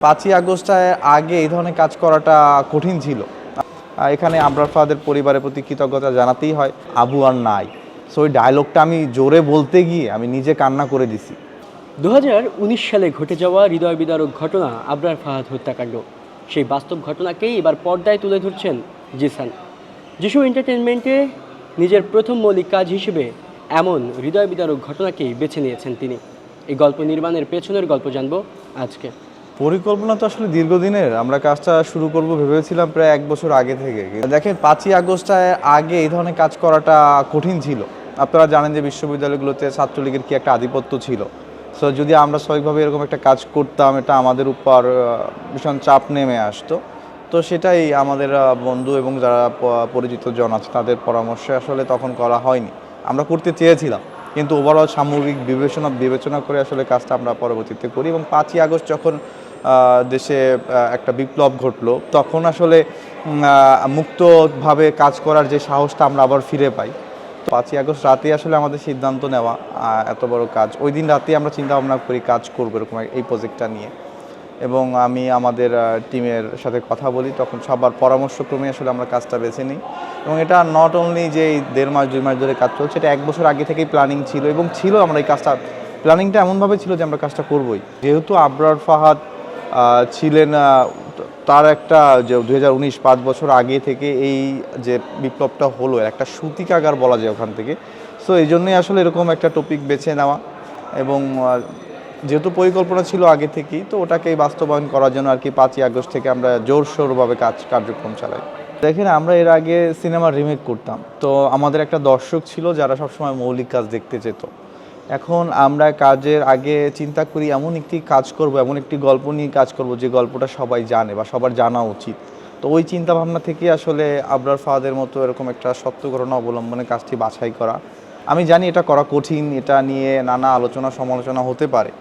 5ই আগস্টের আগে এই ধরনের কাজ করাটা কঠিন ছিল। এখানে আবরার ফাহাদের পরিবারের প্রতি কৃতজ্ঞতা জানাতেই হয়। আবু আর নাই, সো ওই ডায়লগটা আমি জোরে বলতে গিয়ে আমি নিজে কান্না করে দিছি। 2019 সালে ঘটে যাওয়া হৃদয় বিদারক ঘটনা আবরার ফাহাদ হত্যাকাণ্ড, সেই বাস্তব ঘটনাকেই এবার পর্দায় তুলে ধরছেন জিসান। যিশু এন্টারটেইনমেন্টে নিজের প্রথম মৌলিক কাজ হিসেবে এমন হৃদয় বিদারক ঘটনাকেই বেছে নিয়েছেন তিনি। এই গল্প নির্মাণের পেছনের গল্প জানবো আজকে। পরিকল্পনা তো আসলে দীর্ঘদিনের। আমরা কাজটা শুরু করব ভেবেছিলাম প্রায় 1 বছর আগে থেকে। দেখেন, 5ই আগস্টের আগে এই ধরনের কাজ করাটা কঠিন ছিল। আপনারা জানেন যে বিশ্ববিদ্যালয়গুলোতে ছাত্রলীগের কি একটা আধিপত্য ছিল। সো যদি আমরা সঠিকভাবে এরকম একটা কাজ করতাম, এটা আমাদের উপর ভীষণ চাপ নেমে আসতো। তো সেটাই আমাদের বন্ধু এবং যারা পরিচিত জন আছে তাদের পরামর্শে আসলে তখন করা হয়নি। আমরা করতে চেয়েছিলাম, কিন্তু ওভারঅল সামগ্রিক বিবেচনা করে আসলে কাজটা আমরা পরবর্তীতে করি। এবং 5ই আগস্ট যখন দেশে একটা বিপ্লব ঘটলো, তখন আসলে মুক্তভাবে কাজ করার যে সাহসটা আমরা আবার ফিরে পাই। তো 5ই আগস্ট রাতেই আসলে আমাদের সিদ্ধান্ত নেওয়া এত বড় কাজ। ওই দিন রাতেই আমরা চিন্তা ভাবনা করি কাজ করবো এরকম এই প্রজেক্টটা নিয়ে। এবং আমি আমাদের টিমের সাথে কথা বলি, তখন সবার পরামর্শক্রমে আসলে আমরা কাজটা বেছে নিই। এবং এটা নট অনলি যে এই 1.5 মাস 2 মাস ধরে কাজ চলছে, এটা 1 বছর আগে থেকেই প্ল্যানিং ছিল। এবং আমরা এই কাজটা প্ল্যানিংটা এমনভাবে ছিল যে আমরা কাজটা করবই। যেহেতু আবরার ফাহাদ ছিলেন, তার একটা যে 2019 5 বছর আগে থেকে এই যে বিপ্লবটা হলো, একটা সূতিকাগার বলা যায় ওখান থেকে। সো এই জন্যই আসলে এরকম একটা টপিক বেছে নেওয়া। এবং যেহেতু পরিকল্পনা ছিল আগে থেকেই, তো ওটাকেই বাস্তবায়ন করার জন্য আর কি 5ই আগস্ট থেকে আমরা জোরসোরভাবে কার্যক্রম চালাই। দেখেন, আমরা এর আগে সিনেমার রিমেক করতাম, তো আমাদের একটা দর্শক ছিল যারা সবসময় মৌলিক কাজ দেখতে যেত। এখন আমরা কাজের আগে চিন্তা করি এমন একটি কাজ করব, এমন একটি গল্প নিয়ে কাজ করব যে গল্পটা সবাই জানে বা সবার জানা উচিত। তো ওই চিন্তা ভাবনা থেকে আসলে আবরার ফাহাদের মতো এরকম একটা সত্য ঘটনা অবলম্বনে কাজটি বাছাই করা। আমি জানি এটা করা কঠিন, এটা নিয়ে নানা আলোচনা সমালোচনা হতে পারে,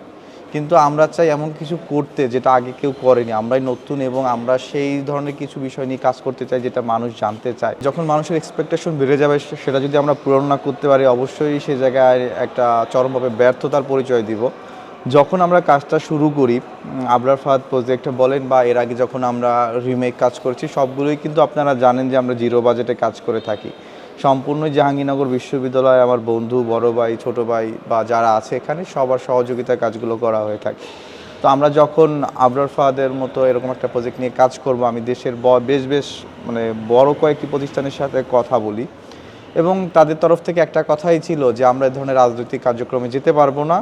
কিন্তু আমরা চাই এমন কিছু করতে যেটা আগে কেউ করেনি। আমরাই নতুন এবং আমরা সেই ধরনের কিছু বিষয় নিয়ে কাজ করতে চাই যেটা মানুষ জানতে চায়। যখন মানুষের এক্সপেকটেশন বেড়ে যাবে, সেটা যদি আমরা পূরণ না করতে পারি, অবশ্যই সে জায়গায় একটা চরমভাবে ব্যর্থতার পরিচয় দিব। যখন আমরা কাজটা শুরু করি, আবরার ফাহাদ প্রজেক্ট বলেন বা এর আগে যখন আমরা রিমেক কাজ করছি, সবগুলোই কিন্তু আপনারা জানেন যে আমরা জিরো বাজেটে কাজ করে থাকি। সম্পূর্ণ জাহাঙ্গীরনগর বিশ্ববিদ্যালয়ে আমার বন্ধু, বড় ভাই, ছোট ভাই বা যারা আছে এখানে সবার সহযোগিতায় কাজগুলো করা হয়ে থাকে। তো আমরা যখন আবরার ফাহাদের মতো এরকম একটা প্রজেক্ট নিয়ে কাজ করব, আমি দেশের বেশ মানে বড় কয়েকটি প্রতিষ্ঠানের সাথে কথা বলি এবং তাদের তরফ থেকে একটা কথাই ছিল যে আমরা এই ধরনের রাজনৈতিক কার্যক্রমে যেতে পারবো না,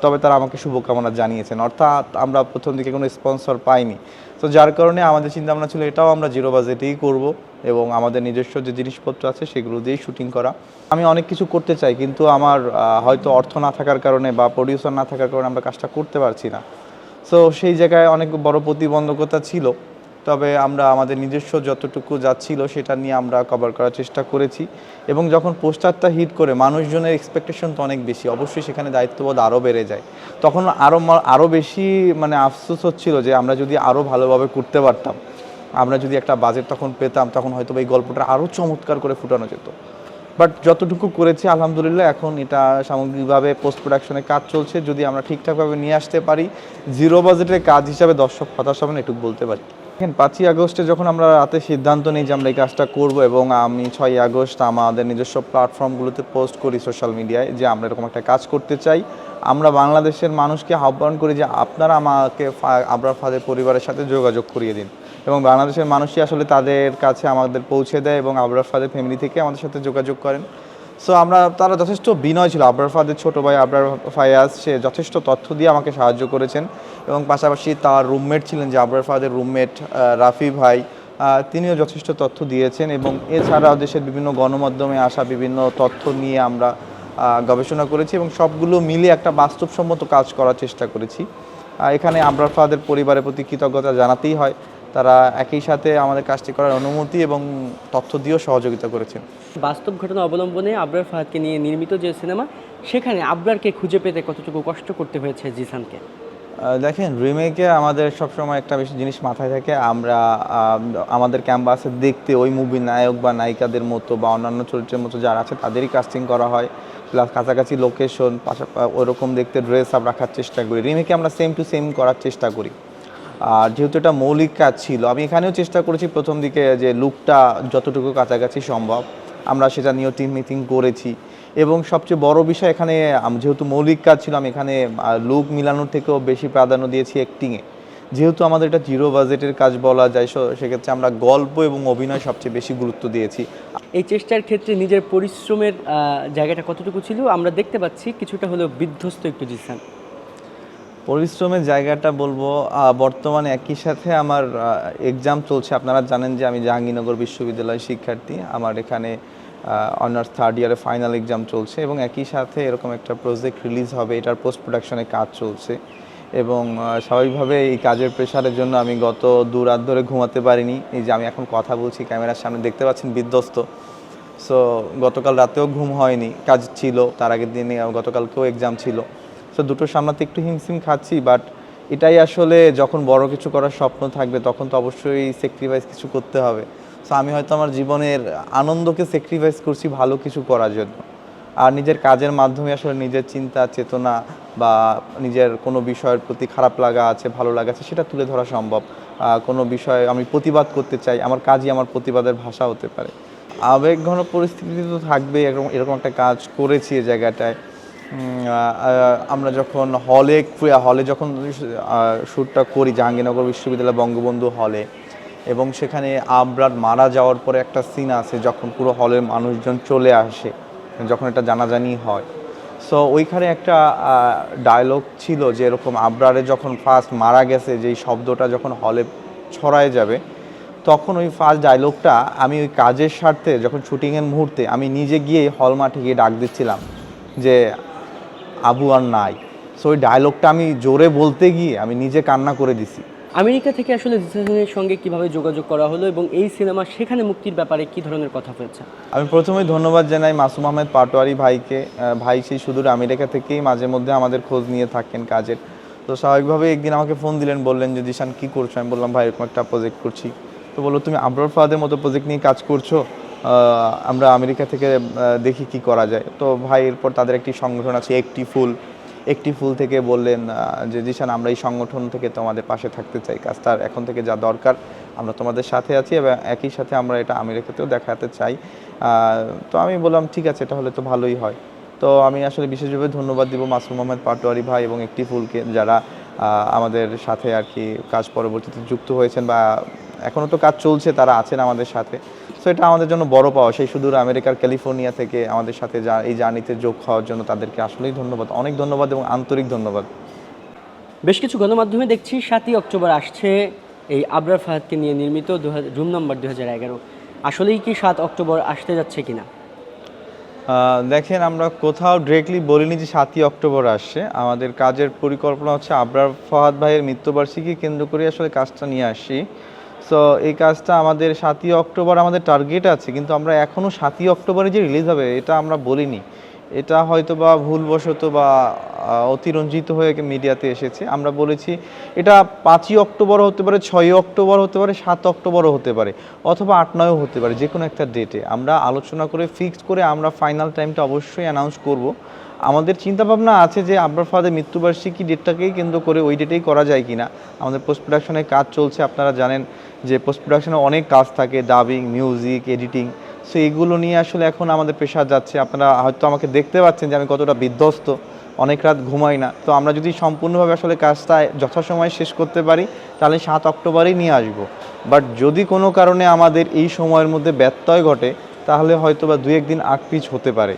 তবে তারা আমাকে শুভকামনা জানিয়েছেন। অর্থাৎ আমরা প্রথম দিকে কোনো স্পন্সর পাইনি। তো যার কারণে আমাদের চিন্তাভাবনা ছিল এটাও আমরা জিরো বাজেটেই করব এবং আমাদের নিজস্ব যে জিনিসপত্র আছে সেগুলো দিয়েই শুটিং করা। আমি অনেক কিছু করতে চাই, কিন্তু আমার হয়তো অর্থ না থাকার কারণে বা প্রডিউসার না থাকার কারণে আমরা কাজটা করতে পারছি না। সো সেই জায়গায় অনেক বড় প্রতিবন্ধকতা ছিল। তবে আমরা আমাদের নিজস্ব যতটুকু যাচ্ছিল সেটা নিয়ে আমরা কভার করার চেষ্টা করেছি। এবং যখন পোস্টারটা হিট করে মানুষজনের এক্সপেকটেশন তো অনেক বেশি, অবশ্যই সেখানে দায়িত্ববোধ আরও বেড়ে যায়। তখন আরও বেশি মানে আফসোস হচ্ছিল যে আমরা যদি আরও ভালোভাবে করতে পারতাম, আমরা যদি একটা বাজেট তখন পেতাম, তখন হয়তো এই গল্পটা আরও চমৎকার করে ফুটানো যেত। বাট যতটুকু করেছি আলহামদুলিল্লাহ, এখন এটা সামগ্রিকভাবে পোস্ট প্রোডাকশনে কাজ চলছে। যদি আমরা ঠিকঠাকভাবে নিয়ে আসতে পারি, জিরো বাজেটের কাজ হিসাবে দর্শক হতাশ হবেন এটুকু বলতে পারি। দেখেন, 5ই আগস্টে যখন আমরা রাতে সিদ্ধান্ত নিই যে আমরা এই কাজটা করব এবং আমি 6ই আগস্ট আমাদের নিজস্ব প্ল্যাটফর্মগুলোতে পোস্ট করি সোশ্যাল মিডিয়ায় যে আমরা এরকম একটা কাজ করতে চাই, আমরা বাংলাদেশের মানুষকে আহ্বান করি যে আপনারা আমাকে আবরার ফাহাদের পরিবারের সাথে যোগাযোগ করিয়ে দিন। এবং বাংলাদেশের মানুষই আসলে তাদের কাছে আমাদের পৌঁছে দেয় এবং আবরার ফাহাদের ফ্যামিলি থেকে আমাদের সাথে যোগাযোগ করেন। সো তারা যথেষ্ট বিনয় ছিল। আবরার ফাহাদের ছোটো ভাই আবরার ফায়াজ, সে যথেষ্ট তথ্য দিয়ে আমাকে সাহায্য করেছেন। এবং পাশাপাশি তার রুমমেট ছিলেন যে আবরার ফাহাদের রুমমেট রাফি ভাই, তিনিও যথেষ্ট তথ্য দিয়েছেন। এবং এছাড়াও দেশের বিভিন্ন গণমাধ্যমে আসা বিভিন্ন তথ্য নিয়ে আমরা গবেষণা করেছি এবং সবগুলো মিলে একটা বাস্তবসম্মত কাজ করার চেষ্টা করেছি। এখানে আবরার ফাহাদের পরিবারের প্রতি কৃতজ্ঞতা জানাতেই হয়। তারা একই সাথে আমাদের কাজটি করার অনুমতি এবং তথ্য দিয়েও সহযোগিতা করেছেন। বাস্তব ঘটনা অবলম্বনে আবরার ফাহাদকে নিয়ে নির্মিত যে সিনেমা, সেখানে আবরারকে খুঁজে পেতে কতটুকু কষ্ট করতে হয়েছে জিসানকে? দেখেন, রিমেকে আমাদের সবসময় একটা বেশি জিনিস মাথায় থাকে, আমরা আমাদের ক্যাম্পাসে দেখতে ওই মুভির নায়ক বা নায়িকাদের মতো বা অন্যান্য চরিত্রের মতো যারা আছে তাদেরই কাস্টিং করা হয়, প্লাস কাছাকাছি লোকেশন ওরকম দেখতে ড্রেস আপ রাখার চেষ্টা করি। রিমেকে আমরা সেম টু সেম করার চেষ্টা করি। আর যেহেতু এটা মৌলিক কাজ ছিল, আমি এখানেও চেষ্টা করেছি প্রথম দিকে যে লুকটা যতটুকু কাছাকাছি সম্ভব, আমরা সেটা নিয়েও টিম মিটিং করেছি। এবং সবচেয়ে বড় বিষয় এখানে যেহেতু মৌলিক কাজ ছিল, আমি এখানে লুক মিলানোর থেকেও বেশি প্রাধান্য দিয়েছি অ্যাক্টিংয়ে। যেহেতু আমাদের এটা জিরো বাজেটের কাজ বলা যায়, সেক্ষেত্রে আমরা গল্প এবং অভিনয় সবচেয়ে বেশি গুরুত্ব দিয়েছি। এই চেষ্টার ক্ষেত্রে নিজের পরিশ্রমের জায়গাটা কতটুকু ছিল? আমরা দেখতে পাচ্ছি কিছুটা হলেও বিধ্বস্ত একটু জিসান। পরিশ্রমের জায়গাটা বলবো, বর্তমানে একই সাথে আমার এক্সাম চলছে। আপনারা জানেন যে আমি জাহাঙ্গীরনগর বিশ্ববিদ্যালয়ের শিক্ষার্থী। আমার এখানে অনার্স থার্ড ইয়ারে ফাইনাল এক্সাম চলছে এবং একই সাথে এরকম একটা প্রজেক্ট রিলিজ হবে, এটার পোস্ট প্রোডাকশনে কাজ চলছে। এবং স্বাভাবিকভাবে এই কাজের প্রেশারের জন্য আমি গত 2 রাত ধরে ঘুমাতে পারিনি। এই যে আমি এখন কথা বলছি, ক্যামেরার সামনে দেখতে পাচ্ছেন বিধ্বস্ত। সো গতকাল রাতেও ঘুম হয়নি, কাজ ছিল, তার আগের দিনে গতকালকেও এক্সাম ছিল। সো দুটো সামলাতে একটু হিমশিম খাচ্ছি, বাট এটাই আসলে যখন বড় কিছু করার স্বপ্ন থাকবে তখন তো অবশ্যই স্যাক্রিফাইস কিছু করতে হবে। সো আমি হয়তো আমার জীবনের আনন্দকে স্যাক্রিফাইস করছি ভালো কিছু করার জন্য। আর নিজের কাজের মাধ্যমে আসলে নিজের চিন্তা চেতনা বা নিজের কোনো বিষয়ের প্রতি খারাপ লাগা আছে, ভালো লাগা আছে, সেটা তুলে ধরা সম্ভব। কোনো বিষয়ে আমি প্রতিবাদ করতে চাই, আমার কাজই আমার প্রতিবাদের ভাষা হতে পারে। আবেগঘন পরিস্থিতি তো থাকবে, এরকম একটা কাজ করেছি এই জায়গাটায়। আমরা যখন হলে যখন শ্যুটটা করি জাহাঙ্গীরনগর বিশ্ববিদ্যালয় বঙ্গবন্ধু হলে, এবং সেখানে আবরার মারা যাওয়ার পরে একটা সিন আছে যখন পুরো হলের মানুষজন চলে আসে, যখন এটা জানাজানি হয়। সো ওইখানে একটা ডায়লগ ছিল যে এরকম আবরারে যখন ফার্স্ট মারা গেছে, যেই শব্দটা যখন হলে ছড়ায় যাবে, তখন ওই ফার্স্ট ডায়লগটা আমি ওই কাজের স্বার্থে যখন শুটিংয়ের মুহূর্তে আমি নিজে গিয়ে হল মাঠে গিয়ে ডাক দিচ্ছিলাম যে আবু আর নাই। সো ওই ডায়লগটা আমি জোরে বলতে গিয়ে আমি নিজে কান্না করে দিছি। আমেরিকা থেকে আসলে জিসানের সঙ্গে কিভাবে যোগাযোগ করা হলো এবং এই সিনেমা সেখানে মুক্তির ব্যাপারে কি ধরনের কথা হয়েছে? আমি প্রথমেই ধন্যবাদ জানাই মাসুম আহমেদ পাটোয়ারি ভাইকে। ভাই সেই সুদূর আমেরিকা থেকেই মাঝে মধ্যে আমাদের খোঁজ নিয়ে থাকেন কাজের। তো স্বাভাবিকভাবে একদিন আমাকে ফোন দিলেন, বললেন যে জিসান কী করছো? আমি বললাম ভাই এরকম একটা প্রজেক্ট করছি। তো বললো তুমি আবরার ফাহাদের মতো প্রজেক্ট নিয়ে কাজ করছো, আমরা আমেরিকা থেকে দেখি কি করা যায়। তো ভাই এরপর তাদের একটি সংগঠন আছে একটি ফুল থেকে বললেন যে জিসান আমরা এই সংগঠন থেকে তোমাদের পাশে থাকতে চাই, কাজটার এখন থেকে যা দরকার আমরা তোমাদের সাথে আছি এবং একই সাথে আমরা এটা আমেরিকাতেও দেখাতে চাই। তো আমি বললাম ঠিক আছে, এটা হলে তো ভালোই হয়। তো আমি আসলে বিশেষভাবে ধন্যবাদ দিব মাসুম আহমেদ পাটোয়ারি ভাই এবং একটি ফুলকে, যারা আমাদের সাথে আর কি কাজ পরবর্তীতে যুক্ত হয়েছেন বা এখনও তো কাজ চলছে, তারা আছেন আমাদের সাথে। সো এটা আমাদের জন্য বড় পাওয়া, সেই সুদূর আমেরিকার ক্যালিফোর্নিয়া থেকে আমাদের সাথে এই জার্নিতে যোগ হওয়ার জন্য তাদেরকে আসলেই ধন্যবাদ, অনেক ধন্যবাদ এবং আন্তরিক ধন্যবাদ। বেশ কিছু গণমাধ্যমে দেখছি 7ই অক্টোবর আসছে এই আবরার ফাহাদকে নিয়ে নির্মিত রুম নাম্বার 2011। আসলেই কি 7 অক্টোবর আসতে যাচ্ছে কিনা? দেখেন, আমরা কোথাও ডিরেক্টলি বলিনি যে 7ই অক্টোবর আসছে। আমাদের কাজের পরিকল্পনা হচ্ছে আবরার ফাহাদ ভাইয়ের মৃত্যুবার্ষিকী কেন্দ্র করে আসলে কাজটা নিয়ে আসি। সো এই কাজটা আমাদের 7ই অক্টোবর আমাদের টার্গেট আছে, কিন্তু আমরা এখনও 7ই অক্টোবরে যে রিলিজ হবে এটা আমরা বলিনি। এটা হয়তো বা ভুলবশত বা অতিরঞ্জিত হয়ে মিডিয়াতে এসেছে। আমরা বলেছি এটা 5ই অক্টোবর হতে পারে, 6ই অক্টোবর হতে পারে, 7 অক্টোবরও হতে পারে, অথবা 8-9ও হতে পারে, যে কোনো একটা ডেটে আমরা আলোচনা করে ফিক্সড করে আমরা ফাইনাল টাইমটা অবশ্যই অ্যানাউন্স করব। আমাদের চিন্তাভাবনা আছে যে আবরার ফাহাদের মৃত্যুবার্ষিকী ডেটটাকেই কেন্দ্র করে ওই ডেটেই করা যায় কিনা। আমাদের পোস্ট প্রোডাকশনের কাজ চলছে, আপনারা জানেন যে পোস্ট প্রোডাকশনে অনেক কাজ থাকে, ডাবিং, মিউজিক, এডিটিং। সো এইগুলো নিয়ে আসলে এখন আমাদের প্রেশার যাচ্ছে। আপনারা হয়তো আমাকে দেখতে পাচ্ছেন যে আমি কতটা বিধ্বস্ত, অনেক রাত ঘুমাই না। তো আমরা যদি সম্পূর্ণভাবে আসলে কাজটা যথাসময়ে শেষ করতে পারি তাহলে 7 অক্টোবরেই নিয়ে আসব। বাট যদি কোনো কারণে আমাদের এই সময়ের মধ্যে ব্যত্যয় ঘটে তাহলে হয়তো বা 2-1 দিন আগ পিছ হতে পারে।